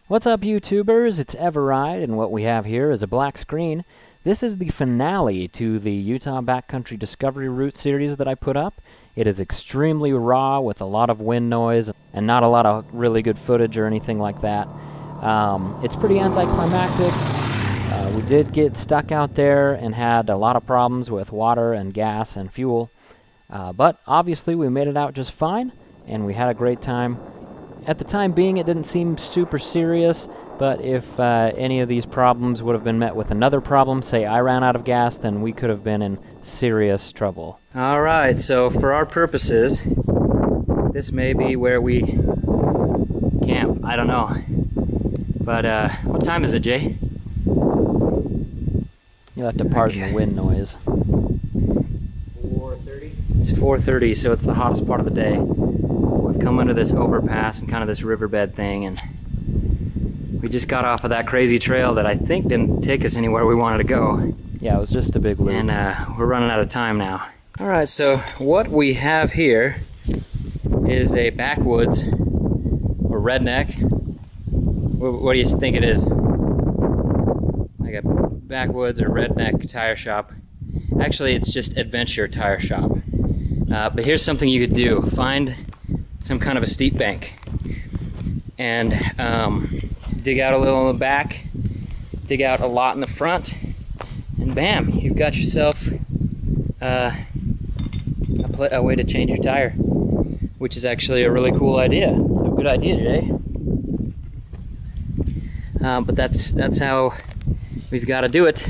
What's up, YouTubers? It's eveRide, and what we have here is a black screen. This is the finale to the Utah Backcountry Discovery Route series that I put up. It is extremely raw with a lot of wind noise and not a lot of really good footage or anything like that. It's pretty anticlimactic. We did get stuck out there and had a lot of problems with water and gas and fuel. But obviously we made it out just fine, and we had a great time. At the time being, it didn't seem super serious, but if any of these problems would have been met with another problem, say I ran out of gas, then we could have been in serious trouble. Alright, so for our purposes, this may be where we camp. I don't know. But what time is it, Jay? You'll have to pardon the wind noise. 4:30? It's 4:30, so it's the hottest part of the day. We've come under this overpass and kind of this riverbed thing, and we just got off of that crazy trail that I think didn't take us anywhere we wanted to go. Yeah, it was just a big loop. And we're running out of time now. Alright, so what we have here is a backwoods or redneck. What do you think it is? Like a backwoods or redneck tire shop. Actually, it's just adventure tire shop. But here's something you could do. Find some kind of a steep bank and dig out a little in the back, dig out a lot in the front, and bam, you've got yourself a way to change your tire, which is actually a really cool idea. So good idea, Jay. But that's how we've got to do it.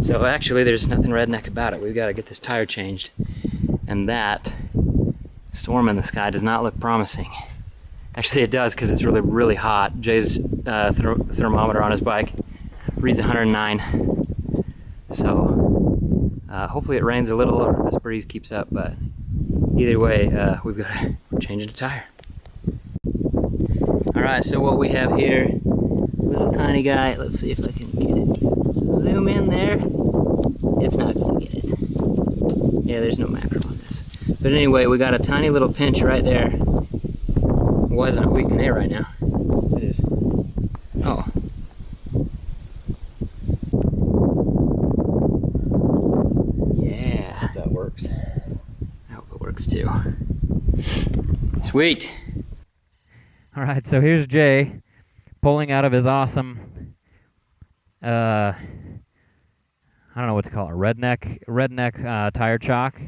So actually there's nothing redneck about it. We've got to get this tire changed, and that storm in the sky does not look promising. Actually it does, because it's really hot. Jay's thermometer on his bike reads 109. So hopefully it rains a little or this breeze keeps up, but either way we've got to change the tire. Alright, so what we have here, little tiny guy. Let's see if I can get it. Zoom in there. It's not going to get it. Yeah, there's no macro on this. But anyway, we got a tiny little pinch right there. Why isn't it leaking air right now? It is. Oh. Yeah. I hope that works. I hope it works too. Sweet. Alright, so here's Jay pulling out of his awesome, I don't know what to call it, redneck tire chock.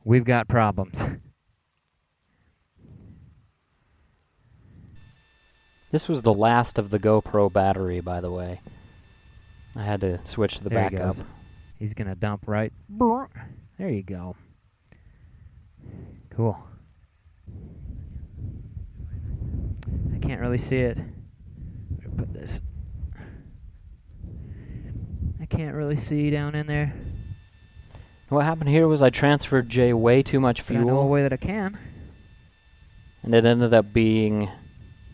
We've got problems. This was the last of the GoPro battery, by the way. I had to switch the backup. He's gonna dump right. There you go. Cool. I can't really see it. I'm gonna put this. I can't really see down in there. What happened here was I transferred Jay way too much fuel. I know a way that I can. And it ended up being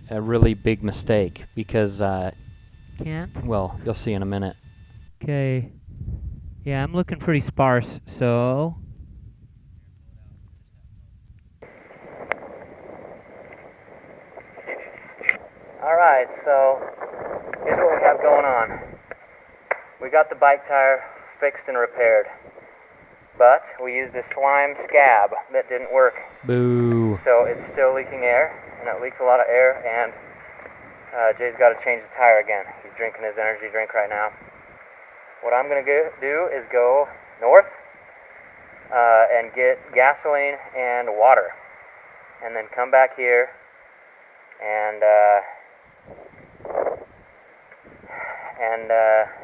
a really big mistake because can't? Well, you'll see in a minute. Okay. Yeah, I'm looking pretty sparse, so alright, so here's what we have going on. We got the bike tire fixed and repaired, but we used this slime scab that didn't work. Boo. So it's still leaking air, and it leaked a lot of air, and Jay's got to change the tire again. He's drinking his energy drink right now. What I'm going to do is go north and get gasoline and water, and then come back here and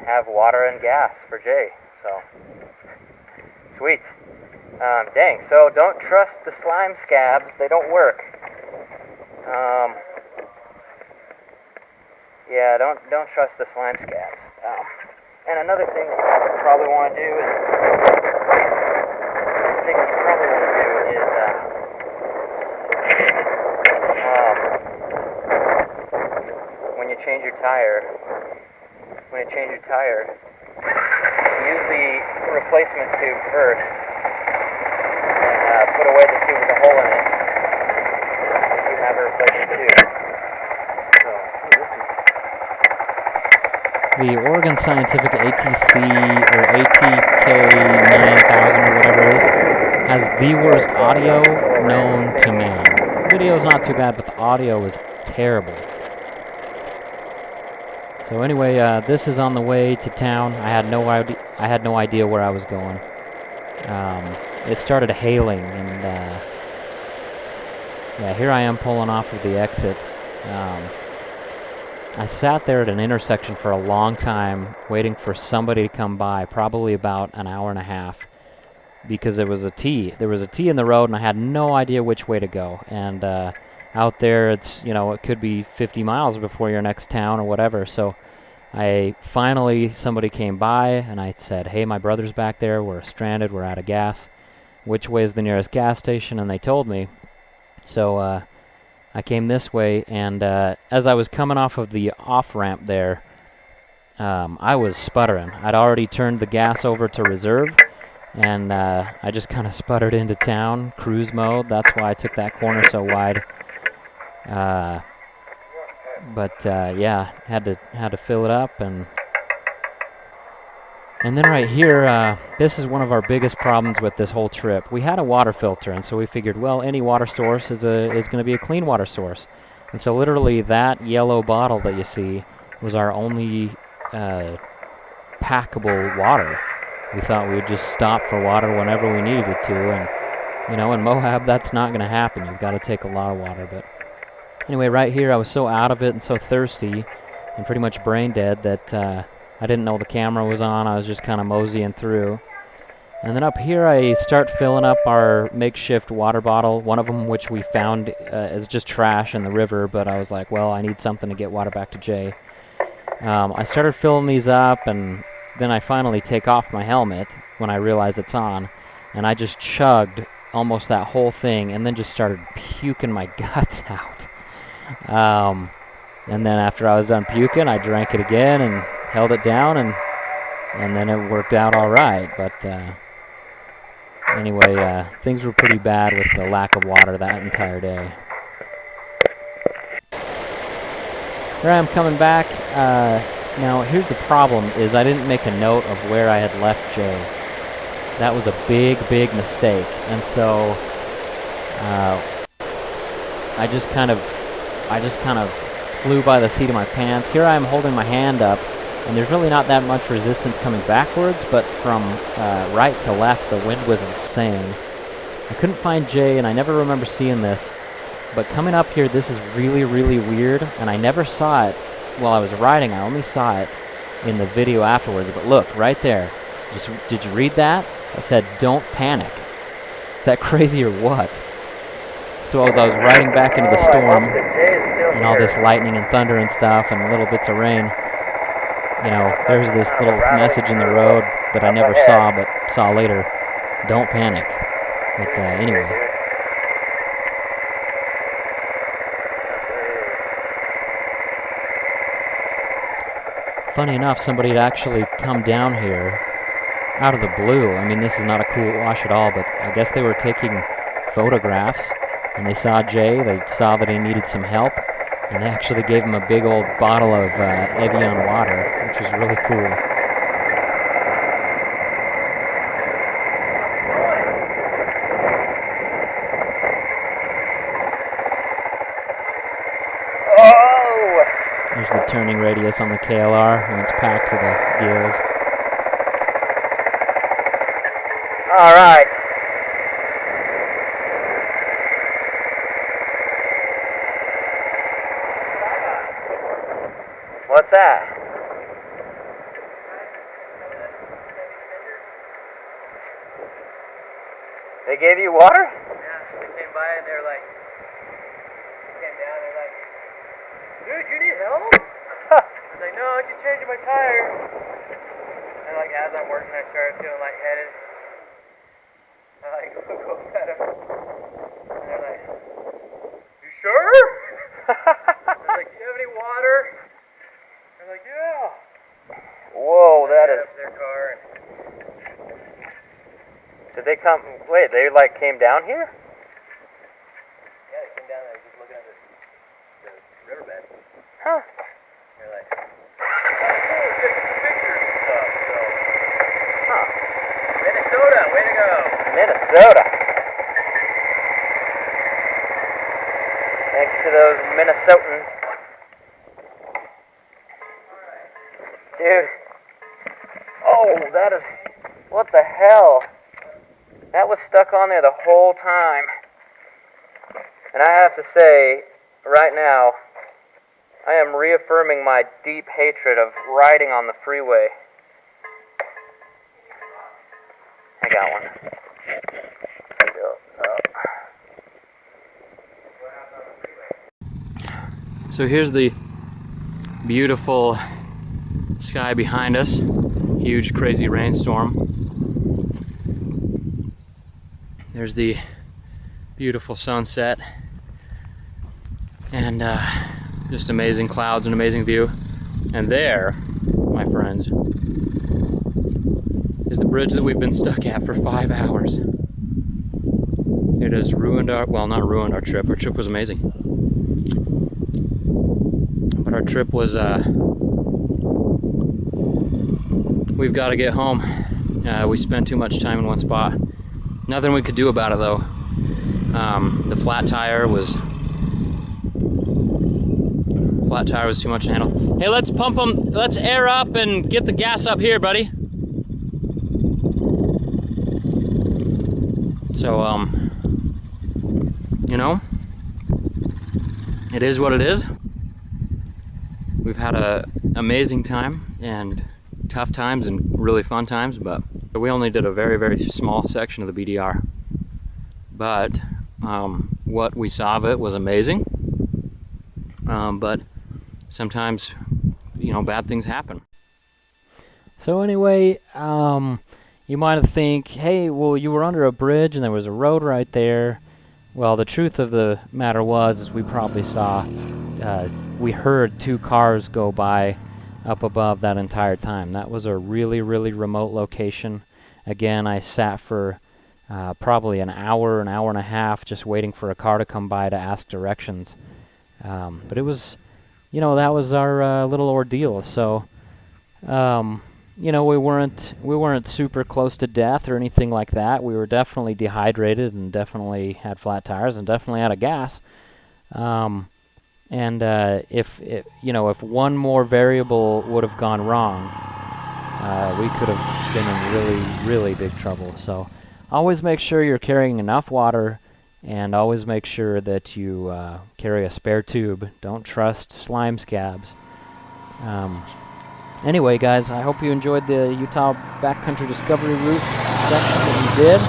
have water and gas for Jay. So sweet. Dang, so don't trust the slime scabs, they don't work. Yeah, don't trust the slime scabs. And another thing that you probably want to do is when you change your tire, use the replacement tube first, and put away the tube with a hole in it if you have a replacement tube. the Oregon Scientific ATC or ATK9000 or whatever it is has the worst audio known to man. The video's not too bad, but the audio is terrible. So anyway, this is on the way to town. I had no idea where I was going. It started hailing, and yeah, here I am pulling off of the exit. I sat there at an intersection for a long time waiting for somebody to come by, probably about an hour and a half, because there was a T. There was a T in the road, and I had no idea which way to go. And out there, it's, you know, it could be 50 miles before your next town or whatever. So somebody came by, and I said, hey, my brother's back there. We're stranded. We're out of gas. Which way is the nearest gas station? And they told me. So I came this way, and as I was coming off of the off-ramp there, I was sputtering. I'd already turned the gas over to reserve, and I just kind of sputtered into town, cruise mode. That's why I took that corner so wide. Yeah, had to fill it up, and then right here, this is one of our biggest problems with this whole trip. We had a water filter, and so we figured, well, any water source is going to be a clean water source. And so literally that yellow bottle that you see was our only packable water. We thought we would just stop for water whenever we needed it to, and you know, in Moab that's not going to happen. You've got to take a lot of water. But anyway, right here I was so out of it and so thirsty and pretty much brain dead that I didn't know the camera was on. I was just kind of moseying through. And then up here I start filling up our makeshift water bottle, one of them which we found is just trash in the river, but I was like, well, I need something to get water back to Jay. I started filling these up, and then I finally take off my helmet when I realize it's on, and I just chugged almost that whole thing and then just started puking my guts out. And then after I was done puking, I drank it again and held it down, and then it worked out all right. But anyway, things were pretty bad with the lack of water that entire day. Here I am coming back. Now here's the problem, is I didn't make a note of where I had left Jay. That was a big mistake, and so I just kind of flew by the seat of my pants. Here I am holding my hand up, and there's really not that much resistance coming backwards, but from right to left, the wind was insane. I couldn't find Jay, and I never remember seeing this, but coming up here, this is really weird, and I never saw it while I was riding. I only saw it in the video afterwards. But look, right there. Did you read that? I said, don't panic. Is that crazy or what? So as I was riding back into the storm, and all this lightning and thunder and stuff, and little bits of rain, you know, there's this little message in the road that I never saw, but saw later. Don't panic. But anyway. Funny enough, somebody had actually come down here out of the blue. I mean, this is not a cool wash at all, but I guess they were taking photographs, and they saw Jay. They saw that he needed some help, and they actually gave him a big old bottle of Evian water, which was really cool. There's the turning radius on the KLR, and it's packed to the gills. All right. What's that? They gave you water? Yeah, they came by and they're like, came down, they're like, dude, you need help? I was like, no, I'm just changing my tire. And like, as I'm working, I started feeling lightheaded. I like, go at them. And they're like, you sure? I was like, do you have any water? They're like, yeah. Whoa, that is. Their car and did they come? Wait, they like came down here? Yeah, they came down there just looking at the riverbed. Huh. They're like, oh, cool, good to those Minnesotans. Dude. Oh, that is... What the hell? That was stuck on there the whole time. And I have to say, right now, I am reaffirming my deep hatred of riding on the freeway. I got one. So here's the beautiful sky behind us. Huge, crazy rainstorm. There's the beautiful sunset. And just amazing clouds and amazing view. And there, my friends, is the bridge that we've been stuck at for 5 hours. It has ruined our, well, not ruined our trip. Our trip was amazing. But our trip was, we've got to get home. We spent too much time in one spot. Nothing we could do about it though. The flat tire was too much to handle. Hey, let's pump them, let's air up and get the gas up here, buddy. So, you know, it is what it is. We've had a amazing time and tough times and really fun times, but we only did a very, very small section of the BDR. But what we saw of it was amazing. But sometimes, you know, bad things happen. So anyway, you might have think, hey, well, you were under a bridge and there was a road right there. Well, the truth of the matter was, is we probably saw, we heard 2 cars go by up above that entire time. That was a really, really remote location. Again, I sat for probably an hour and a half just waiting for a car to come by to ask directions. But it was, you know, that was our little ordeal. So, you know, we weren't super close to death or anything like that. We were definitely dehydrated and definitely had flat tires and definitely out of gas. And if you know, if one more variable would have gone wrong, we could have been in really, really big trouble. So always make sure you're carrying enough water, and always make sure that you carry a spare tube. Don't trust slime scabs. Anyway, guys, I hope you enjoyed the Utah Backcountry Discovery Route section that we did.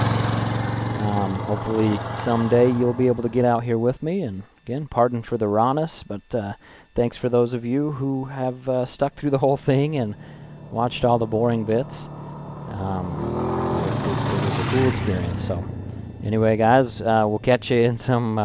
Hopefully someday you'll be able to get out here with me. And again, pardon for the rawness, but thanks for those of you who have stuck through the whole thing and watched all the boring bits. It was a cool experience. So anyway, guys, we'll catch you in some